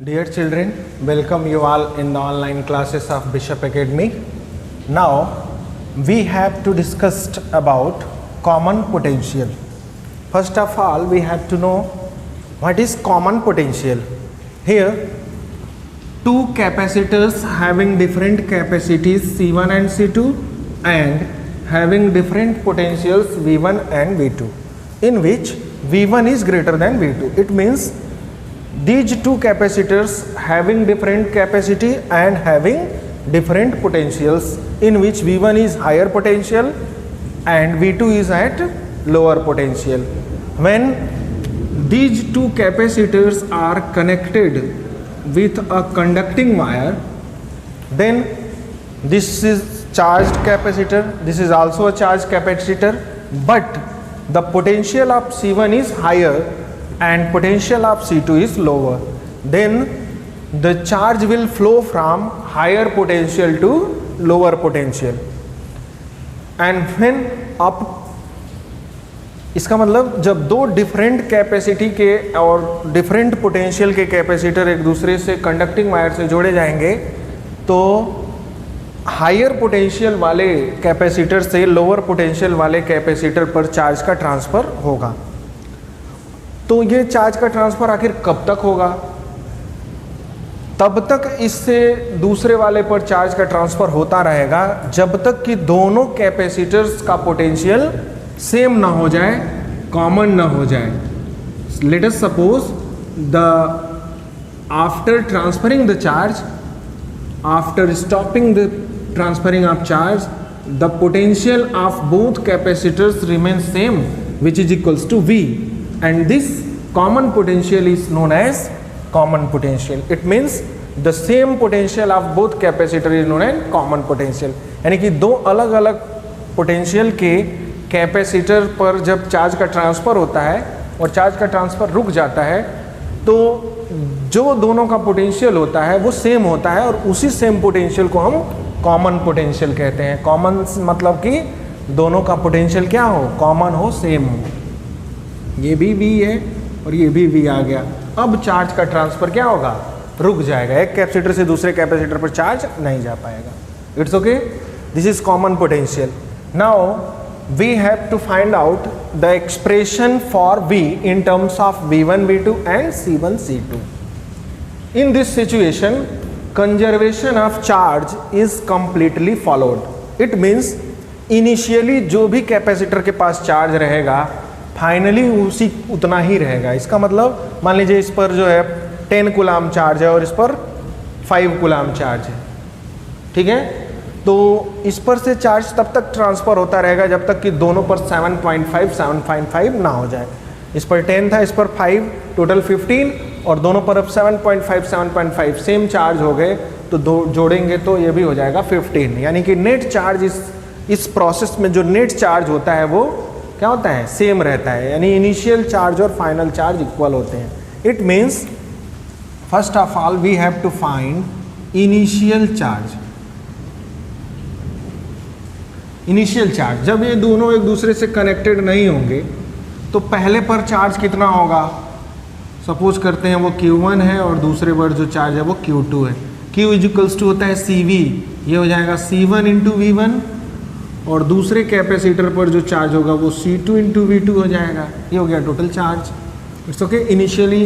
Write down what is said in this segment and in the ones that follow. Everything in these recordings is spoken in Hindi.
Dear children, welcome you all in the online classes of Bishop Academy. Now we have to discuss about common potential. First of all, we have to know what is common potential. Here, two capacitors having different capacities C1 and C2 and having different potentials V1 and V2, in which V1 is greater than V2. It means these two capacitors having different capacity and having different potentials, in which V1 is higher potential and V2 is at lower potential. When these two capacitors are connected with a conducting wire, then this is charged capacitor, this is also a charged capacitor, but the potential of C1 is higher and potential of C2 is lower. Then the charge will flow from higher potential to lower potential. And when up, इसका मतलब जब दो डिफरेंट कैपेसिटी के और डिफरेंट पोटेंशियल के कैपेसिटर एक दूसरे से कंडक्टिंग वायर से जोड़े जाएंगे, तो हायर पोटेंशियल वाले कैपेसिटर से लोअर पोटेंशियल वाले कैपेसिटर पर चार्ज का ट्रांसफ़र होगा. तो ये चार्ज का ट्रांसफ़र आखिर कब तक होगा? तब तक इससे दूसरे वाले पर चार्ज का ट्रांसफ़र होता रहेगा जब तक कि दोनों कैपेसिटर्स का पोटेंशियल सेम ना हो जाए, कॉमन ना हो जाए. Let us suppose the after transferring the charge, after stopping the transferring of charge, the potential of both capacitors remains same, which is equals to V, and this common potential is known as common potential. It means the same potential of both capacitor is known as common potential. यानी कि दो अलग अलग पोटेंशियल के कैपेसिटर पर जब चार्ज का ट्रांसफ़र होता है और चार्ज का ट्रांसफ़र रुक जाता है, तो जो दोनों का पोटेंशियल होता है वो सेम होता है, और उसी सेम पोटेंशियल को हम कॉमन पोटेंशियल कहते हैं. कॉमन मतलब कि दोनों का पोटेंशियल क्या हो, कॉमन हो, सेम हो. ये भी V है और ये भी V आ गया. अब चार्ज का ट्रांसफ़र क्या होगा, रुक जाएगा. एक कैपेसिटर से दूसरे कैपेसिटर पर चार्ज नहीं जा पाएगा. It's okay. This is common potential. Now we have to find out the expression for V in terms of V1 V2 and C1 C2. In this situation, conservation of charge is completely followed. It means initially जो भी कैपेसिटर के पास चार्ज रहेगा, फाइनली उसी उतना ही रहेगा. इसका मतलब मान लीजिए इस पर जो है 10 कूलाम चार्ज है और इस पर 5 कूलाम चार्ज है, ठीक है. तो इस पर से चार्ज तब तक ट्रांसफ़र होता रहेगा जब तक कि दोनों पर 7.5 ना हो जाए. इस पर 10 था, इस पर 5, टोटल 15, और दोनों पर अब 7.5 सेम चार्ज हो गए, तो दो जोड़ेंगे तो ये भी हो जाएगा 15. यानी कि नेट चार्ज इस प्रोसेस में जो नेट चार्ज होता है वो क्या होता है, सेम रहता है. यानी इनिशियल चार्ज और फाइनल चार्ज इक्वल होते हैं. It means first of all we have to find initial charge. Initial charge जब ये दोनों एक दूसरे से कनेक्टेड नहीं होंगे तो पहले पर चार्ज कितना होगा. सपोज करते हैं वो Q1 है और दूसरे पर जो चार्ज है वो Q2 है. Q इजिकल्स टू होता है CV, ये हो जाएगा C1 इंटू V1, और दूसरे कैपेसिटर पर जो चार्ज होगा वो C2 इंटू V2 हो जाएगा. ये हो गया total charge. It's okay. Initially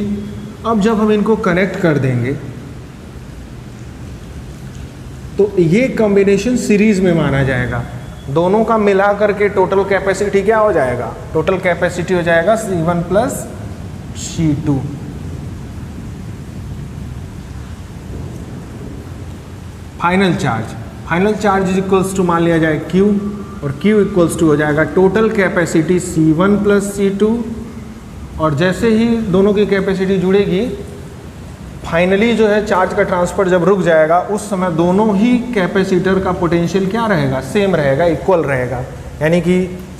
अब जब हम इनको कनेक्ट कर देंगे तो ये कॉम्बिनेशन सीरीज में माना जाएगा. दोनों का मिला करके टोटल कैपेसिटी क्या हो जाएगा, टोटल कैपेसिटी हो जाएगा C1 plus C2. Final charge is equals to मान लिया जाए Q, और Q इक्वल्स टू हो जाएगा total capacity C1 plus C2. और जैसे ही दोनों की कैपेसिटी जुड़ेगी, फाइनली जो है चार्ज का ट्रांसफ़र जब रुक जाएगा, उस समय दोनों ही कैपेसिटर का पोटेंशियल क्या रहेगा, सेम रहेगा, इक्वल रहेगा. यानी कि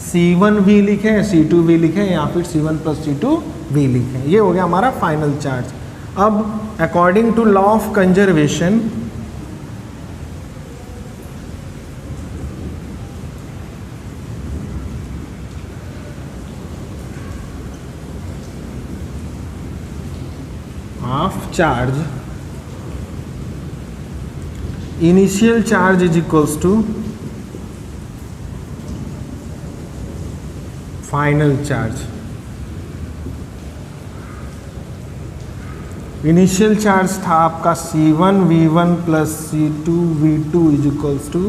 C1 भी लिखें, C2 भी लिखें, या फिर C1 प्लस C2 भी लिखें. ये हो गया हमारा फाइनल चार्ज. अब according to law of conservation, of charge initial charge is equals to final charge. Initial charge था आपका C1 V1 plus C2 V2 is equals to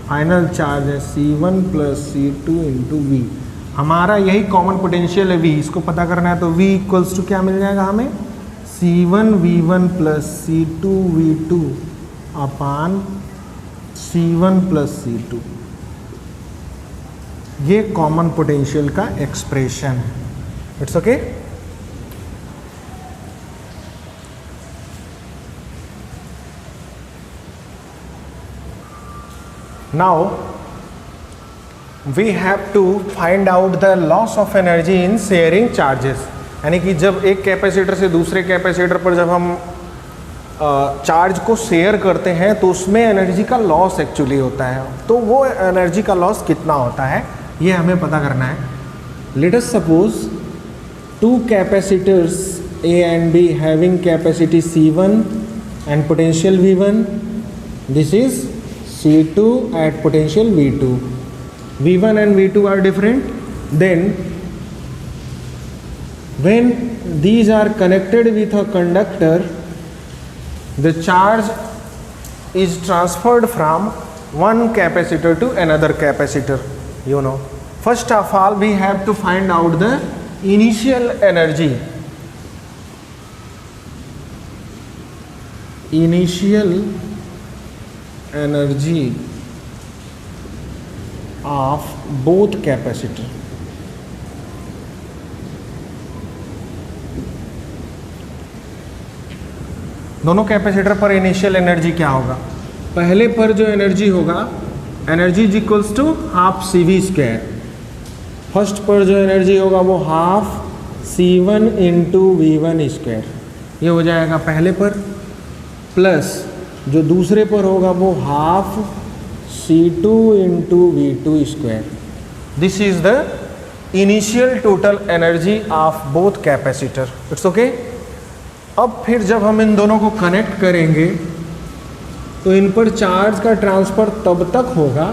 final charge है C1 plus C2 into V। हमारा यही कॉमन पोटेंशियल है V, इसको पता करना है तो V इक्वल्स टू क्या मिल जाएगा हमें, C1 V1 plus C2 V2 अपान C1 प्लस C2। ये कॉमन पोटेंशियल का एक्सप्रेशन है। It's okay. Now we have to find out the loss of energy in sharing charges. यानी कि जब एक कैपेसिटर से दूसरे कैपेसिटर पर जब हम चार्ज को शेयर करते हैं तो उसमें एनर्जी का लॉस एक्चुअली होता है, तो वो एनर्जी का लॉस कितना होता है ये हमें पता करना है। Let us suppose two capacitors A and B having capacity C1 and potential V1, this is C2 at potential V2. V1 and V2 are different. Then when these are connected with a conductor, the charge is transferred from one capacitor to another capacitor. You know, first of all we have to find out the initial energy. Initial energy of both capacitor. दोनों कैपेसिटर पर इनिशियल एनर्जी क्या होगा, पहले पर जो एनर्जी होगा energy is equals to half CV square. First पर जो एनर्जी होगा वो half C1 into V1 square, ये हो जाएगा पहले पर, प्लस जो दूसरे पर होगा वो half C2 into V2 square. This is the initial total energy of both capacitor. It's okay. अब फिर जब हम इन दोनों को कनेक्ट करेंगे तो इन पर चार्ज का ट्रांसफ़र तब तक होगा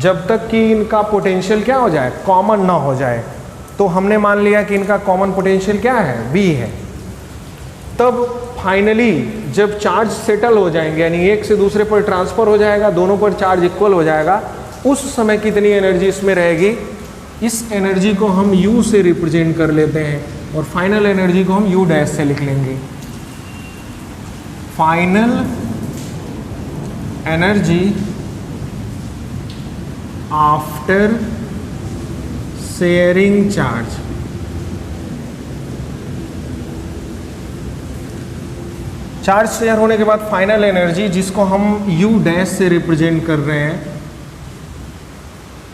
जब तक कि इनका पोटेंशियल क्या हो जाए, कॉमन ना हो जाए। तो हमने मान लिया कि इनका कॉमन पोटेंशियल क्या है, V है। तब फाइनली जब चार्ज सेटल हो जाएंगे, यानी एक से दूसरे पर ट्रांसफ़र हो जाएगा, दोनों पर चार्ज इक्वल हो जाएगा, उस समय कितनी एनर्जी इसमें रहेगी, इस एनर्जी को हम U से रिप्रेजेंट कर लेते हैं और फाइनल एनर्जी को हम U डैश से लिख लेंगे। Final energy after sharing charge. Charge share होने के बाद फाइनल एनर्जी, जिसको हम U डैश से रिप्रेजेंट कर रहे हैं,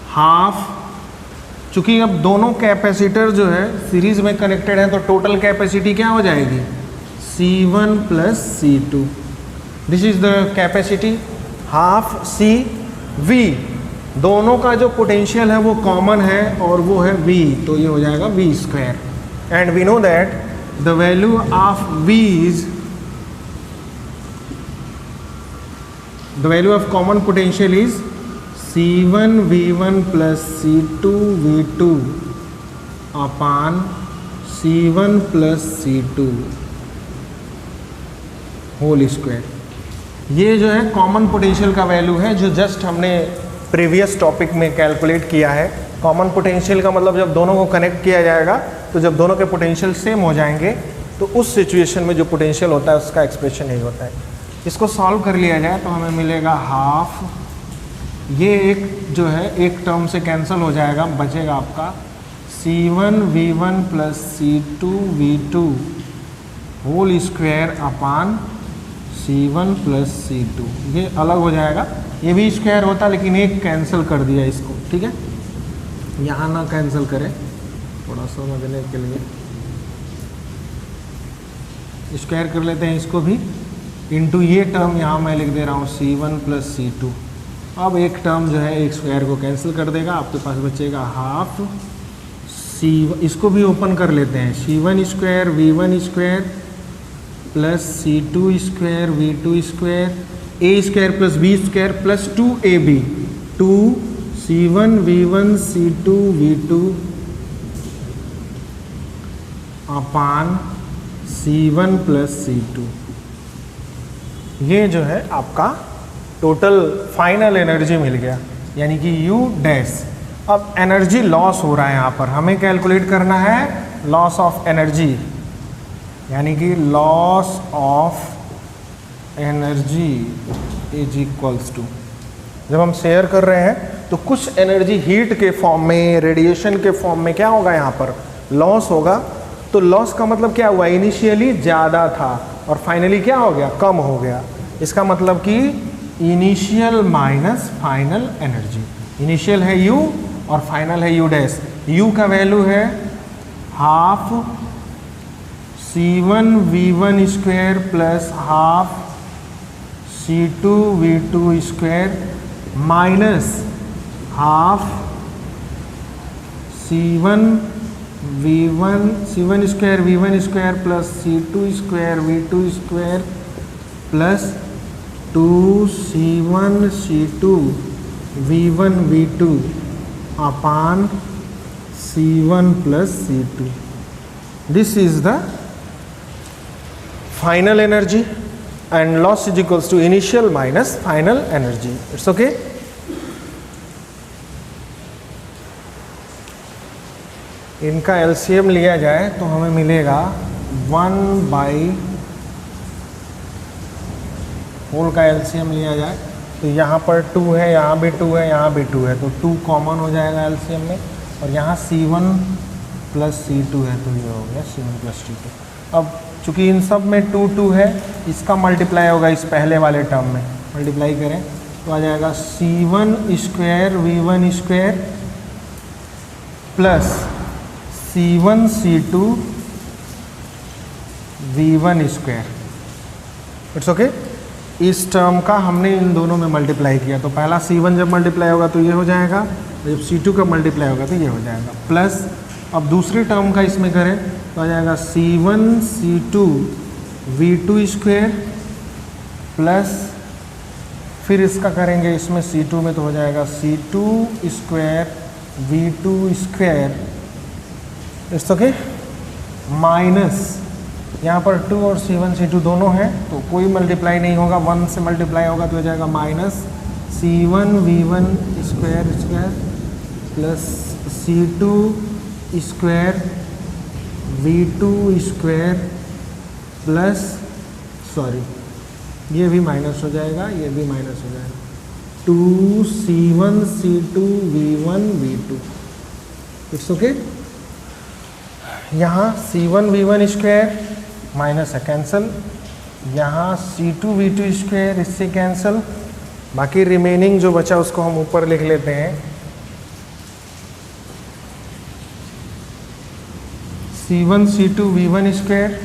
हाफ, चूंकि अब दोनों कैपेसिटर जो है सीरीज में कनेक्टेड हैं तो टोटल कैपेसिटी क्या हो जाएगी, C1 plus C2। This is the capacity, half CV। दोनों का जो पोटेंशियल है वो कॉमन है और वो है V, तो ये हो जाएगा V square. And we know that the value of V is, the value of common potential is C1 V1 plus C2 V2 upon C1 plus C2 whole square. ये जो है कॉमन पोटेंशियल का वैल्यू है जो जस्ट हमने प्रीवियस टॉपिक में कैलकुलेट किया है। कॉमन पोटेंशियल का मतलब जब दोनों को कनेक्ट किया जाएगा तो जब दोनों के पोटेंशियल सेम हो जाएंगे तो उस सिचुएशन में जो पोटेंशियल होता है उसका एक्सप्रेशन यही होता है। इसको सॉल्व कर लिया जाए तो हमें मिलेगा हाफ, ये एक जो है एक टर्म से कैंसिल हो जाएगा, बचेगा आपका C1 V1 plus C2 V2 whole square upon C1 plus C2। ये अलग हो जाएगा, ये भी स्क्वायर होता लेकिन एक कैंसिल कर दिया इसको, ठीक है। यहाँ ना कैंसिल करें, थोड़ा समझने के लिए स्क्वायर कर लेते हैं इसको भी, इंटू ये टर्म यहाँ मैं लिख दे रहा हूँ C1 प्लस C2। अब एक टर्म जो है एक स्क्वायर को कैंसिल कर देगा, आपके पास बचेगा हाफ C, इसको भी ओपन कर लेते हैं, C1 square V1 square plus C2 square V2 square a square plus b square plus 2ab, 2c1 v1 c2 v2 upon c1 plus c2। ये जो है आपका टोटल फाइनल एनर्जी मिल गया, यानी कि U डैश। अब एनर्जी लॉस हो रहा है यहाँ पर, हमें कैलकुलेट करना है लॉस ऑफ एनर्जी, यानी कि loss of energy is equals to, जब हम शेयर कर रहे हैं तो कुछ एनर्जी हीट के फॉर्म में, रेडिएशन के फॉर्म में क्या होगा यहाँ पर लॉस होगा। तो लॉस का मतलब क्या हुआ, इनिशियली ज़्यादा था और फाइनली क्या हो गया, कम हो गया। इसका मतलब कि initial minus final energy, initial है U और फाइनल है U डैश। U का वैल्यू है half c1 v1 square plus half c2 v2 square minus half c1 square v1 square plus c2 square v2 square plus 2c1 c2 v1 v2 upon c1 plus c2। This is the final energy and loss is equals to initial minus final energy. It's okay. इनका एलसीएम लिया जाए तो हमें मिलेगा 1/, होल का एलसीएम लिया जाए तो यहाँ पर 2 है, यहाँ भी 2 है, यहाँ भी 2 है, तो 2 कॉमन हो जाएगा एलसीएम में, और यहाँ c1 प्लस c2 है तो ये हो गया c1 प्लस c2। अब चूँकि इन सब में 2 2 है, इसका मल्टीप्लाई होगा इस पहले वाले टर्म में, मल्टीप्लाई करें तो आ जाएगा c1 square v1 square plus c1 c2 v1 square. It's okay. इस टर्म का हमने इन दोनों में मल्टीप्लाई किया, तो पहला c1 जब मल्टीप्लाई होगा तो ये हो जाएगा, जब c2 का मल्टीप्लाई होगा तो ये हो जाएगा, प्लस अब दूसरी टर्म का इसमें करें तो आ जाएगा c1 c2 v2 square plus फिर इसका करेंगे इसमें c2 में तो हो जाएगा c2 square v2 square. It's okay. Minus यहाँ पर 2 और c1 c2 दोनों हैं तो कोई मल्टीप्लाई नहीं होगा, 1 से मल्टीप्लाई होगा तो हो जाएगा minus c1 v1 square square plus c2 square v2 square plus, sorry ये भी माइनस हो जाएगा, ये भी माइनस हो जाएगा, 2c1 c2 v1 v2। It's okay. यहाँ c1 v1 स्क्वायर माइनस है, कैंसिल, यहाँ c2 v2 स्क्वायर इससे कैंसिल, बाकी रिमेनिंग जो बचा उसको हम ऊपर लिख लेते हैं, c1 c2 v1 square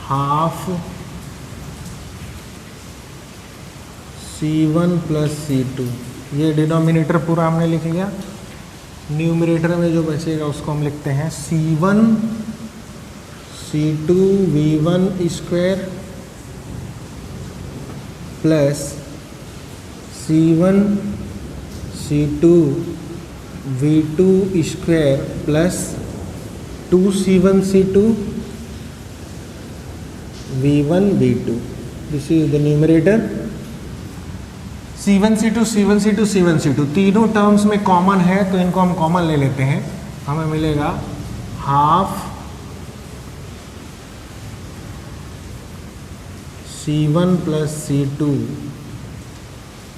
half c1 plus c2, ये डिनोमिनेटर पूरा हमने लिख लिया। न्यूमरेटर में जो बचेगा उसको हम लिखते हैं c1 c2 v1 square plus c1 c2 v2 square plus 2c1 c2 v1 v2। This is the numerator. c1 c2 c1 c2 c1 c2 तीनों टर्म्स में कॉमन है तो इनको हम कॉमन ले लेते हैं, हमें मिलेगा हाफ c1 प्लस c2,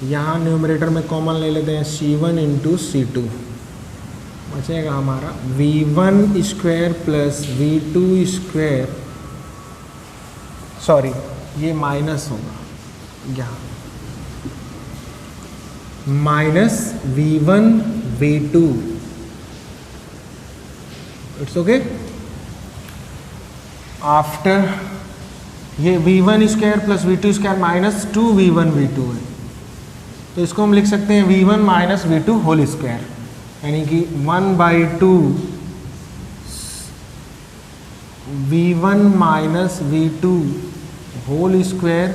यहाँ न्यूमरेटर में कॉमन ले लेते हैं c1 इंटू c2, बचेगा हमारा v1 square plus v2 square, sorry ये माइनस होगा यहाँ, minus v1 v2। It's okay. After ये v1 square plus v2 square minus 2v1 v2 है, तो इसको हम लिख सकते हैं v1 minus v2 whole square, यानी कि 1/2 v1 minus v2 whole square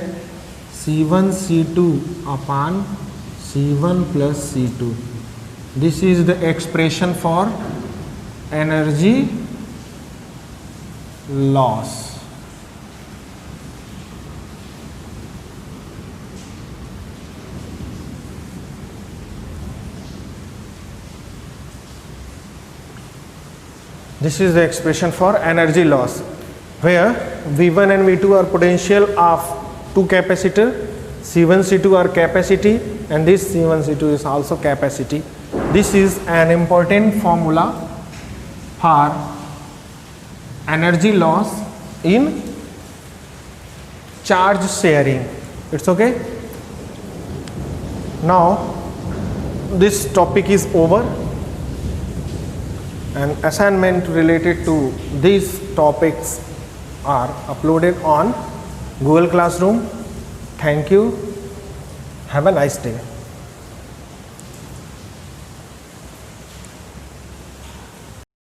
C1 C2 upon C1 plus C2. This is the expression for energy loss. This is the expression for energy loss, where V1 and V2 are potential of two capacitor, C1 C2 are capacity, and this C1 C2 is also capacity. This is an important formula for energy loss in charge sharing. It's okay. Now this topic is over. And assignment related to these topics are uploaded on Google Classroom. Thank you. Have a nice day.